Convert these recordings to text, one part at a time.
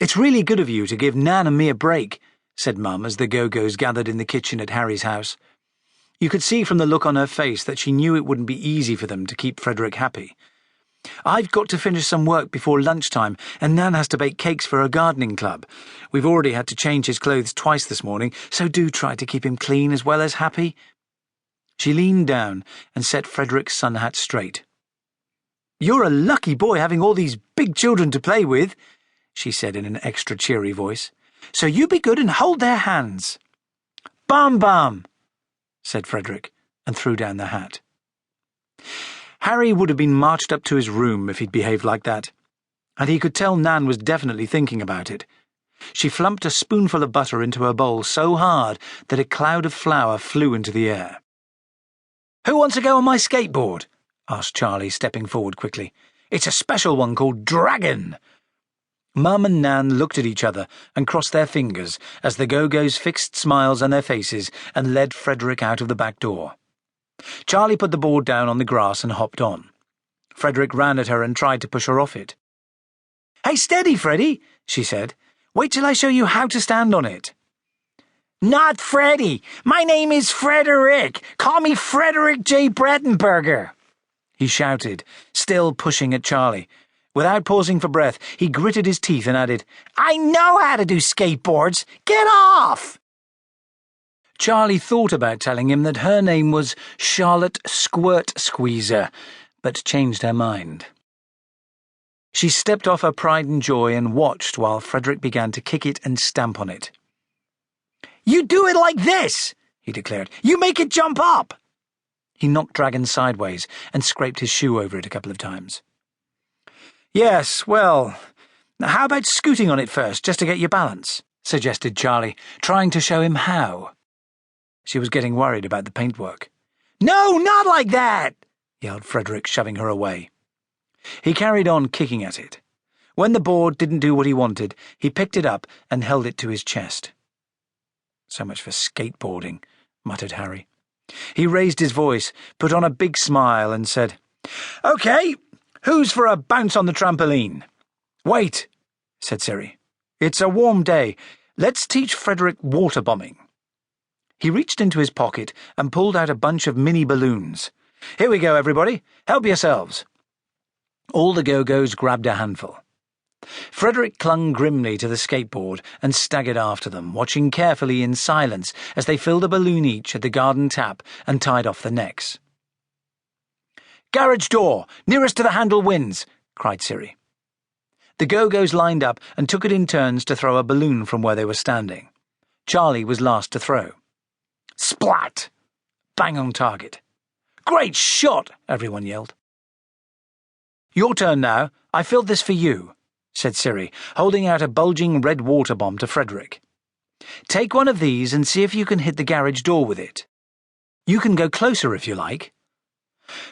"It's really good of you to give Nan and me a break," said Mum as the Go-Go's gathered in the kitchen at Harry's house. You could see from the look on her face that she knew it wouldn't be easy for them to keep Frederick happy. "I've got to finish some work before lunchtime, and Nan has to bake cakes for her gardening club. We've already had to change his clothes twice this morning, so do try to keep him clean as well as happy." She leaned down and set Frederick's sun hat straight. "You're a lucky boy having all these big children to play with," she said in an extra cheery voice. "So you be good and hold their hands." "Bum bum," said Frederick, and threw down the hat. Harry would have been marched up to his room if he'd behaved like that, and he could tell Nan was definitely thinking about it. She flumped a spoonful of butter into her bowl so hard that a cloud of flour flew into the air. "Who wants to go on my skateboard?" asked Charlie, stepping forward quickly. "It's a special one called Dragon." Mum and Nan looked at each other and crossed their fingers as the Go-Go's fixed smiles on their faces and led Frederick out of the back door. Charlie put the board down on the grass and hopped on. Frederick ran at her and tried to push her off it. "Hey, steady, Freddie," she said. "Wait till I show you how to stand on it." "Not Freddie. My name is Frederick. Call me Frederick J. Brettenberger," he shouted, still pushing at Charlie. Without pausing for breath, he gritted his teeth and added, "I know how to do skateboards. Get off!" Charlie thought about telling him that her name was Charlotte Squirt Squeezer, but changed her mind. She stepped off her pride and joy and watched while Frederick began to kick it and stamp on it. "You do it like this," he declared. "You make it jump up." He knocked Dragon sideways and scraped his shoe over it a couple of times. "Yes, well, how about scooting on it first, just to get your balance?" suggested Charlie, trying to show him how. She was getting worried about the paintwork. "No, not like that!" yelled Frederick, shoving her away. He carried on kicking at it. When the board didn't do what he wanted, he picked it up and held it to his chest. "So much for skateboarding," muttered Harry. He raised his voice, put on a big smile, and said, "OK, who's for a bounce on the trampoline?" "Wait," said Siri. "It's a warm day. Let's teach Frederick water bombing." He reached into his pocket and pulled out a bunch of mini balloons. "Here we go, everybody. Help yourselves." All the Go-Go's grabbed a handful. Frederick clung grimly to the skateboard and staggered after them, watching carefully in silence as they filled a balloon each at the garden tap and tied off the necks. "Garage door, nearest to the handle wins," cried Siri. The Go-Go's lined up and took it in turns to throw a balloon from where they were standing. Charlie was last to throw. Splat! Bang on target. "Great shot!" everyone yelled. "Your turn now. I filled this for you," said Siri, holding out a bulging red water bomb to Frederick. "Take one of these and see if you can hit the garage door with it. You can go closer if you like."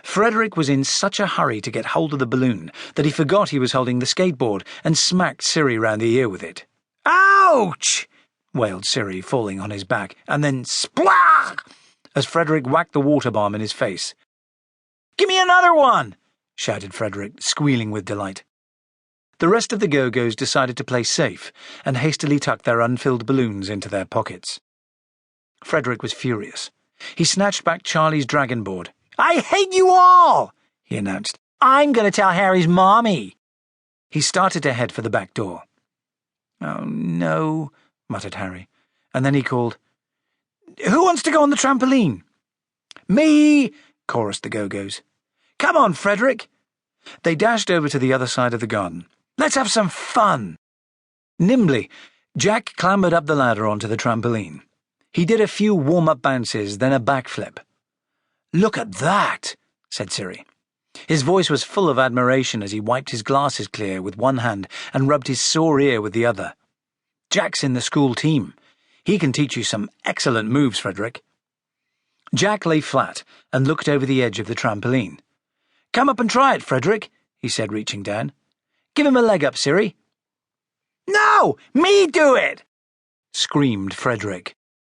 Frederick was in such a hurry to get hold of the balloon that he forgot he was holding the skateboard and smacked Siri round the ear with it. "Ouch!" wailed Siri, falling on his back, and then splat as Frederick whacked the water bomb in his face. "Give me another one!" shouted Frederick, squealing with delight. The rest of the Go-Go's decided to play safe and hastily tucked their unfilled balloons into their pockets. Frederick was furious. He snatched back Charlie's dragon board. "I hate you all!" he announced. "I'm going to tell Harry's mommy." He started to head for the back door. "Oh, no," muttered Harry, and then he called, "Who wants to go on the trampoline?" "Me!" chorused the Go-Go's. "Come on, Frederick!" They dashed over to the other side of the garden. "Let's have some fun!" Nimbly, Jack clambered up the ladder onto the trampoline. He did a few warm-up bounces, then a backflip. "Look at that!" said Siri. His voice was full of admiration as he wiped his glasses clear with one hand and rubbed his sore ear with the other. "Jack's in the school team. He can teach you some excellent moves, Frederick." Jack lay flat and looked over the edge of the trampoline. "Come up and try it, Frederick," he said, reaching down. "Give him a leg up, Siri." "No! Me do it!" screamed Frederick.